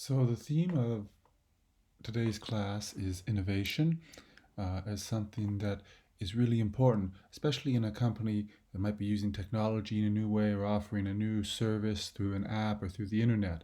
So the theme of today's class is innovation as something that is really important, especially in a company that might be using technology in a new way or offering a new service through an app or through the internet.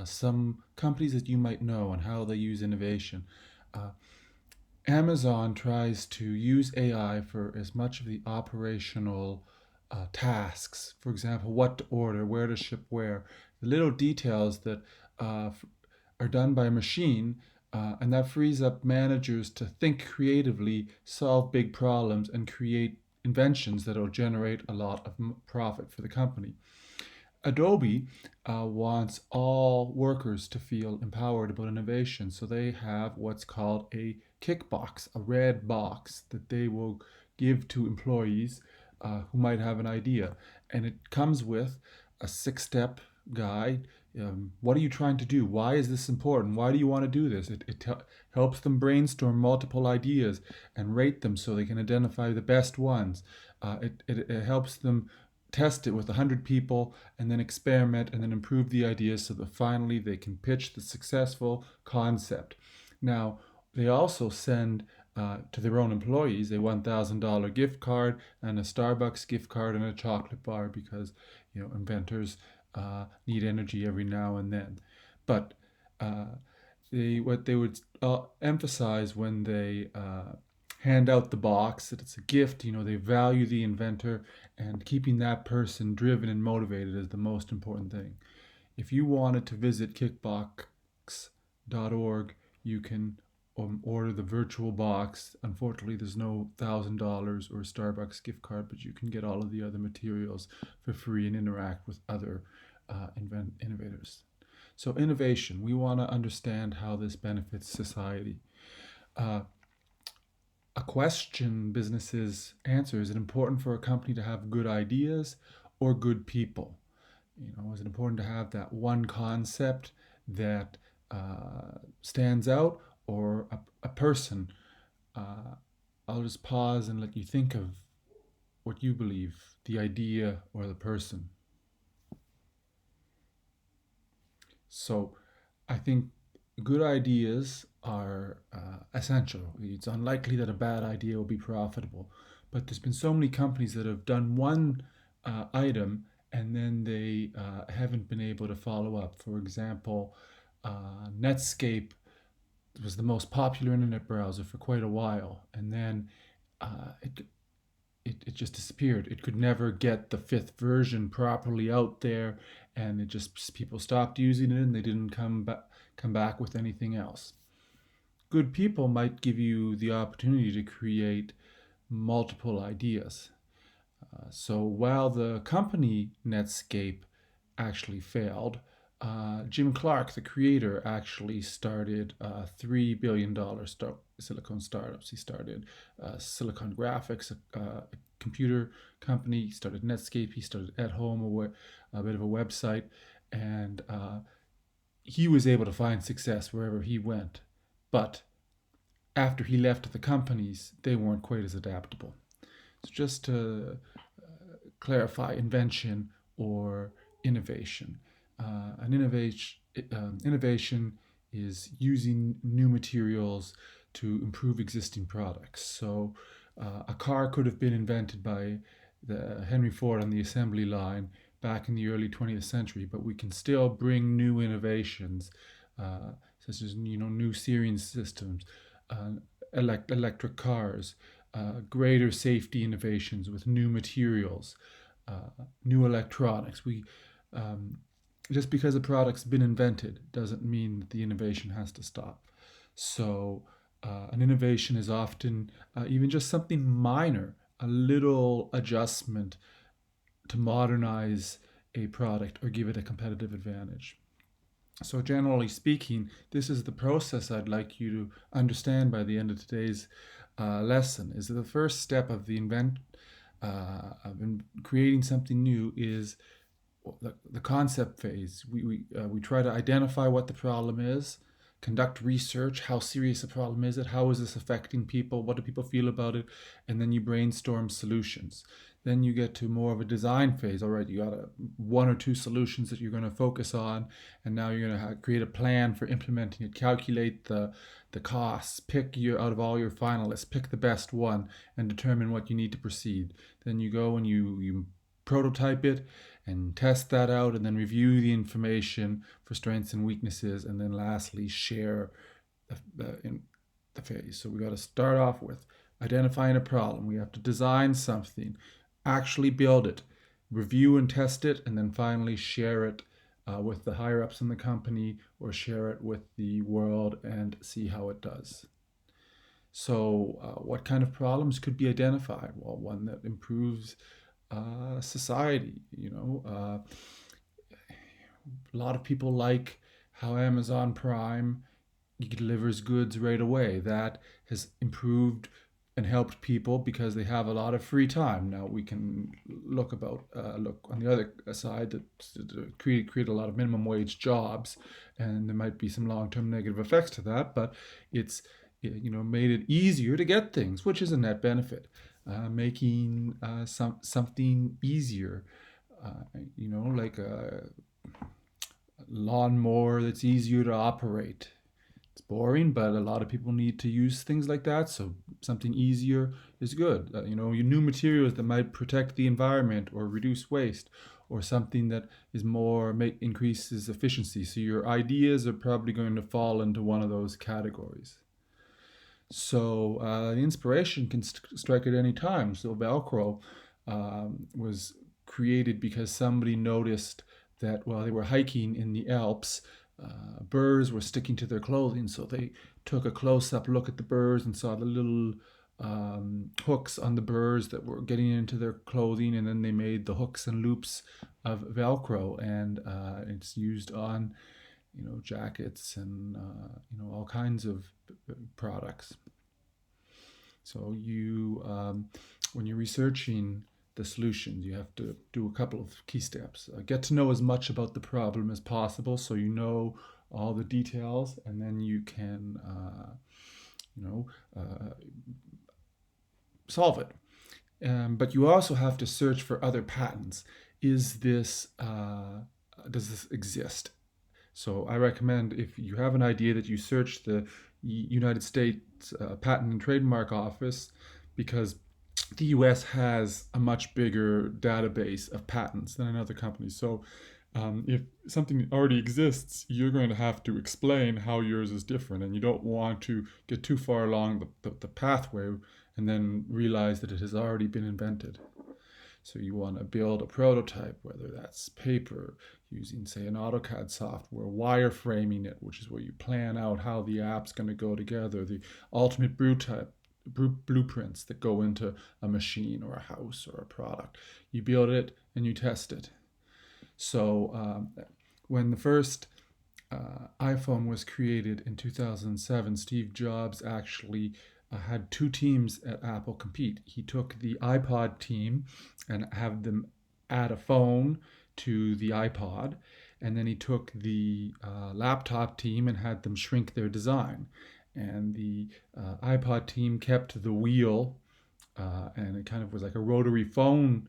Some companies that you might know and how they use innovation. Uh, Amazon tries to use AI for as much of the operational tasks. For example, what to order, where to ship where, the little details that uh, are done by a machine, and that frees up managers to think creatively, solve big problems, and create inventions that will generate a lot of profit for the company. Adobe wants all workers to feel empowered about innovation, so they have what's called a kick box, a red box that they will give to employees who might have an idea. And it comes with a 6 step guide. What are you trying to do? Why is this important? Why do you want to do this? It helps them brainstorm multiple ideas and rate them so they can identify the best ones. It helps them test it with 100 people and then experiment and then improve the ideas so that finally they can pitch the successful concept. Now, they also send to their own employees a $1,000 gift card and a Starbucks gift card and a chocolate bar because inventors need energy every now and then. But what they would emphasize when they hand out the box that it's a gift. They value the inventor, and keeping that person driven and motivated is the most important thing. If you wanted to visit kickbox.org, you can order the virtual box. Unfortunately, there's no $1,000 or Starbucks gift card, but you can get all of the other materials for free and interact with other innovators. So innovation, we want to understand how this benefits society. A question businesses answer: is it important for a company to have good ideas or good people? Is it important to have that one concept that stands out, or a person? I'll just pause and let you think of what you believe, the idea or the person. So I think good ideas are essential. It's unlikely that a bad idea will be profitable, but there's been so many companies that have done one item and then they haven't been able to follow up. For example, Netscape was the most popular internet browser for quite a while, and then it just disappeared. It could never get the fifth version properly out there, and it just people stopped using it and they didn't come back with anything else. Good people might give you the opportunity to create multiple ideas. So while the company Netscape actually failed, Jim Clark, the creator, actually started $3 billion silicon startups. He started Silicon Graphics, a computer company. He started Netscape. He started At Home, a bit of a website. And he was able to find success wherever he went. But after he left the companies, they weren't quite as adaptable. So just to clarify, invention or innovation. An innovation is using new materials to improve existing products. So a car could have been invented by Henry Ford on the assembly line back in the early 20th century, but we can still bring new innovations, such as new steering systems, electric cars, greater safety innovations with new materials, new electronics. Just because a product's been invented doesn't mean that the innovation has to stop. So an innovation is often even just something minor, a little adjustment to modernize a product or give it a competitive advantage. So generally speaking, this is the process I'd like you to understand by the end of today's lesson. Is that the first step of of creating something new is the concept phase. We try to identify what the problem is, conduct research. How serious a problem is it? How is this affecting people? What do people feel about it? And then you brainstorm solutions. Then you get to more of a design phase. All right, you got one or two solutions that you're going to focus on, and now you're going to create a plan for implementing it. Calculate the costs. Pick your out of all your finalists, pick the best one, and determine what you need to proceed. Then you go and you prototype it and test that out, and then review the information for strengths and weaknesses, and then lastly share in the phase. So we got to start off with identifying a problem. We have to design something, actually build it, review and test it, and then finally share it with the higher ups in the company, or share it with the world and see how it does. So what kind of problems could be identified? Well, one that improves society. A lot of people like how Amazon Prime delivers goods right away. That has improved and helped people because they have a lot of free time. Now we can look on the other side that create a lot of minimum wage jobs, and there might be some long-term negative effects to that. But it's made it easier to get things, which is a net benefit. Making something easier, like a lawnmower that's easier to operate. It's boring, but a lot of people need to use things like that, so something easier is good. Your new materials that might protect the environment or reduce waste, or something that is increases efficiency. So your ideas are probably going to fall into one of those categories. So the inspiration can strike at any time. So Velcro was created because somebody noticed that while they were hiking in the Alps, burrs were sticking to their clothing. So they took a close-up look at the burrs and saw the little hooks on the burrs that were getting into their clothing, and then they made the hooks and loops of Velcro, and it's used on jackets and all kinds of products. So when you're researching the solutions, you have to do a couple of key steps. Get to know as much about the problem as possible, so you know all the details, and then you can solve it. But you also have to search for other patents. Does this exist? So I recommend, if you have an idea, that you search the United States Patent and Trademark Office, because the US has a much bigger database of patents than another company. So if something already exists, you're going to have to explain how yours is different, and you don't want to get too far along the pathway and then realize that it has already been invented. So you want to build a prototype, whether that's paper, using, say, an AutoCAD software, wireframing it, which is where you plan out how the app's going to go together, the ultimate blueprints that go into a machine or a house or a product. You build it and you test it. So when the first iPhone was created in 2007, Steve Jobs actually had two teams at Apple compete. He took the iPod team and had them add a phone to the iPod, and then he took the laptop team and had them shrink their design. And the iPod team kept the wheel, and it kind of was like a rotary phone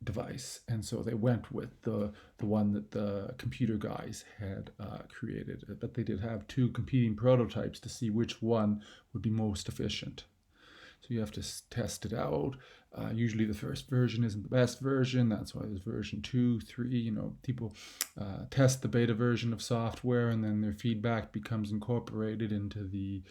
device, and so they went with the one that the computer guys had created. But they did have two competing prototypes to see which one would be most efficient. So you have to test it out. Usually the first version isn't the best version. That's why there's version 2, 3. People test the beta version of software, and then their feedback becomes incorporated into the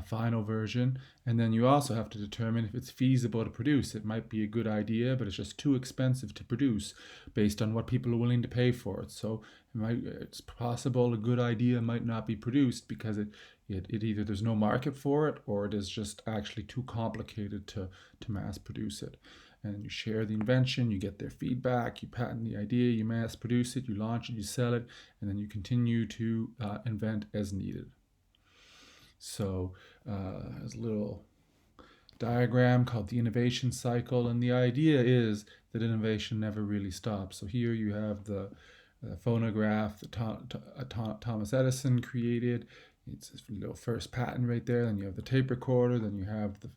final version. And then you also have to determine if it's feasible to produce. It might be a good idea, but it's just too expensive to produce based on what people are willing to pay for it. So it's possible a good idea might not be produced because it either there's no market for it, or it is just actually too complicated to mass produce it. And you share the invention, you get their feedback, you patent the idea, you mass produce it, you launch it, you sell it, and then you continue to invent as needed. So there's a little diagram called the innovation cycle, and the idea is that innovation never really stops. So here you have the phonograph that Thomas Edison created. It's a little first patent right there. Then you have the tape recorder. Then you have the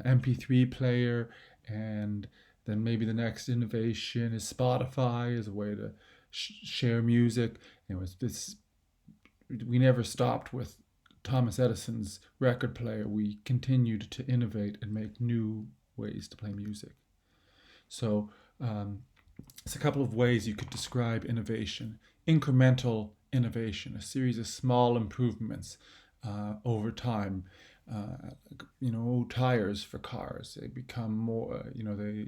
MP3 player, and Then maybe the next innovation is Spotify as a way to share music. Anyways, this we never stopped with Thomas Edison's record player. We continued to innovate and make new ways to play music. So it's a couple of ways you could describe innovation. Incremental innovation, a series of small improvements over time. Tires for cars, they become more, they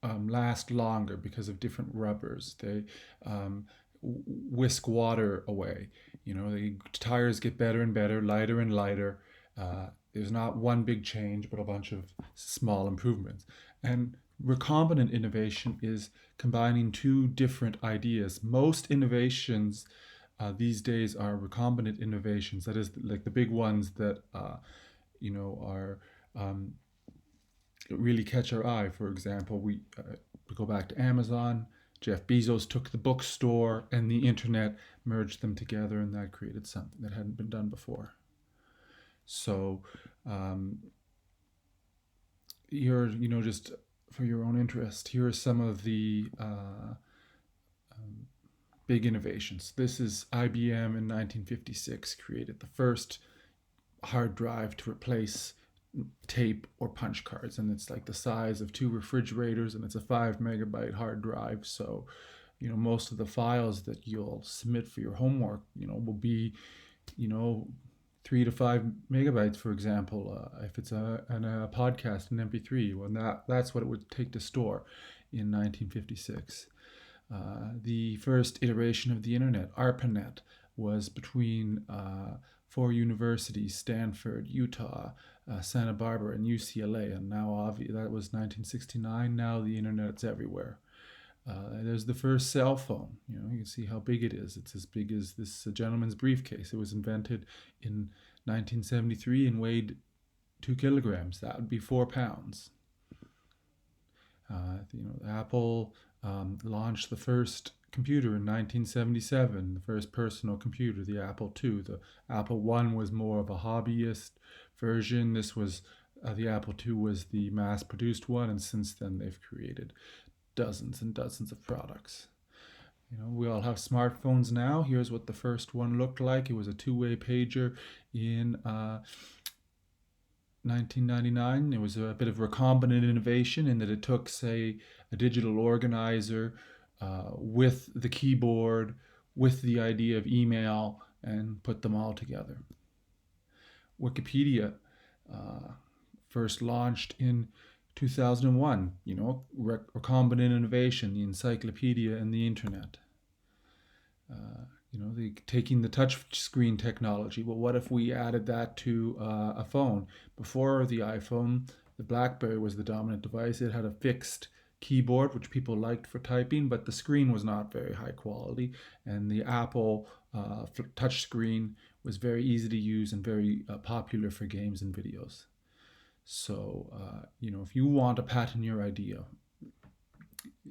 last longer because of different rubbers. They whisk water away. The tires get better and better, lighter and lighter. There's not one big change, but a bunch of small improvements. And recombinant innovation is combining two different ideas. Most innovations these days are recombinant innovations. That is, like the big ones that are really catch our eye. For example, we go back to Amazon. Jeff Bezos took the bookstore and the internet, merged them together, and that created something that hadn't been done before. So, just for your own interest, here are some of the big innovations. This is IBM in 1956 created the first hard drive to replace tape or punch cards, and it's like the size of 2 refrigerators, and it's a 5 megabyte hard drive. So most of the files that you'll submit for your homework will be 3 to 5 megabytes, for example, if it's a podcast, an MP3. Well, that's what it would take to store in 1956. The first iteration of the internet, ARPANET, was between 4 universities: Stanford, Utah, Santa Barbara, and UCLA. And now, that was 1969. Now the internet's everywhere. There's the first cell phone. You can see how big it is. It's as big as this gentleman's briefcase. It was invented in 1973 and weighed 2 kilograms. That would be 4 pounds. Apple launched the first computer in 1977, the first personal computer, the Apple II. The Apple I was more of a hobbyist version. This was the Apple II was the mass-produced one, and since then they've created dozens and dozens of products. We all have smartphones now. Here's what the first one looked like. It was a 2-way pager in 1999. It was a bit of recombinant innovation in that it took, say, a digital organizer with the keyboard, with the idea of email, and put them all together. Wikipedia first launched in 2001, recombinant innovation, the encyclopedia and the internet. Taking the touch screen technology. Well, what if we added that to a phone? Before the iPhone, the BlackBerry was the dominant device. It had a fixed keyboard, which people liked for typing, but the screen was not very high quality. And the Apple touch screen was very easy to use and very popular for games and videos. So, if you want to patent your idea,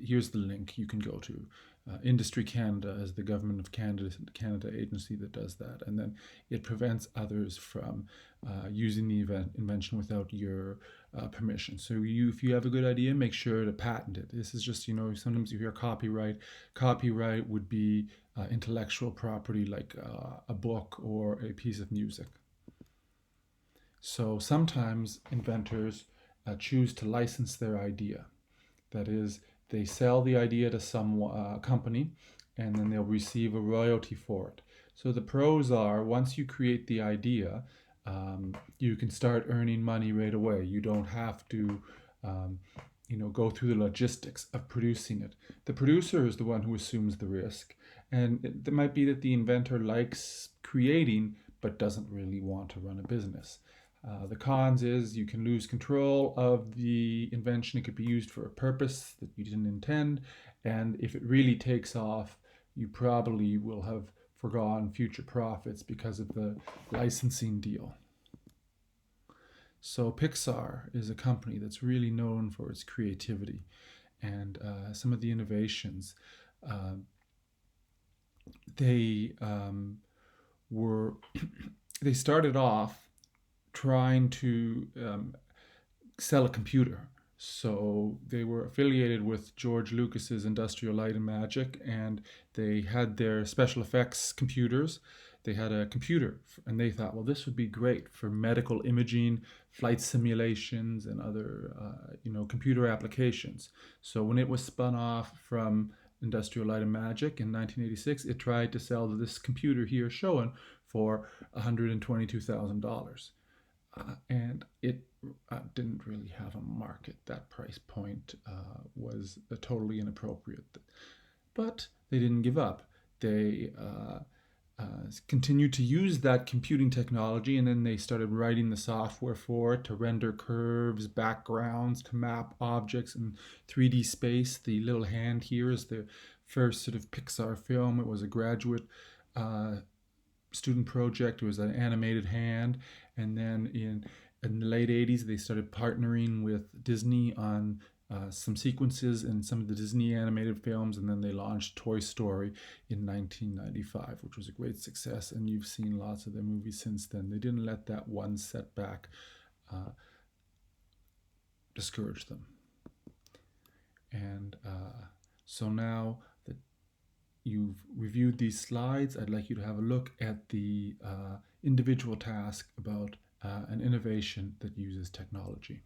here's the link you can go to. Industry Canada is the government of Canada agency that does that, and then it prevents others from using the invention without your permission. So if you have a good idea, make sure to patent it. This is just, sometimes you hear copyright. Copyright would be intellectual property like a book or a piece of music. So sometimes inventors choose to license their idea. That is, they sell the idea to some company, and then they'll receive a royalty for it. So the pros are, once you create the idea, you can start earning money right away. You don't have to go through the logistics of producing it. The producer is the one who assumes the risk. And it might be that the inventor likes creating, but doesn't really want to run a business. The cons is you can lose control of the invention. It could be used for a purpose that you didn't intend. And if it really takes off, you probably will have forgone future profits because of the licensing deal. So Pixar is a company that's really known for its creativity and some of the innovations. They started off trying to sell a computer. So they were affiliated with George Lucas's Industrial Light and Magic, and they had their special effects computers. They had a computer, and they thought, well, this would be great for medical imaging, flight simulations, and other, computer applications. So when it was spun off from Industrial Light and Magic in 1986, it tried to sell this computer here shown for $122,000. And it didn't really have a market. That price point was totally inappropriate. But they didn't give up. They continued to use that computing technology, and then they started writing the software for it to render curves, backgrounds, to map objects in 3D space. The little hand here is the first sort of Pixar film. It was a graduate student project. It was an animated hand, and then in the late 80s they started partnering with Disney on some sequences in some of the Disney animated films, and then they launched Toy Story in 1995, which was a great success, and you've seen lots of their movies since then. They didn't let that one setback discourage them. And so now that you've reviewed these slides, I'd like you to have a look at the individual task about an innovation that uses technology.